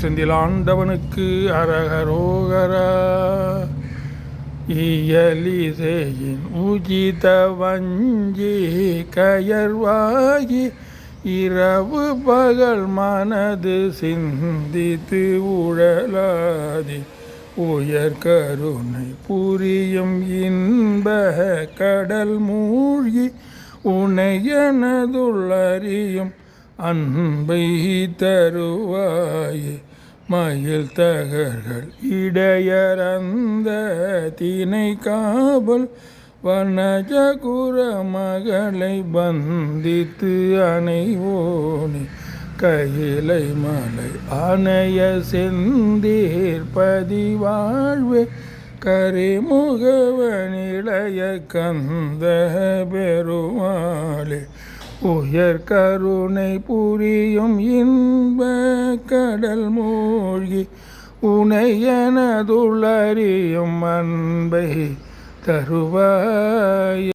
செந்தில் ஆண்டவனுக்கு அரகரோகரா. இயலிசையின் உஜித வஞ்சி கயர்வாகி இரவு பகல் மனது சிந்தித்து உழலாதி உயர் கருணை புரியும் இன்ப கடல் மூழ்கி உனையனதுள்ளறியும் அன்பை தருவாயே. மயில் தகர்கள் இடையறந்த தினை காவல் வனஜகுர மகளை பந்தித்து அணைவோனே. கையிலை மலை அணைய செந்தீர்பதி வாழ்வே கரிமுகவனிளைய கந்த பெருமாளே. உயர் கருணை புரியும் இன்ப கடல் மூழ்கி உனையனதுள்ளறியும் அன்பை தருவாய்.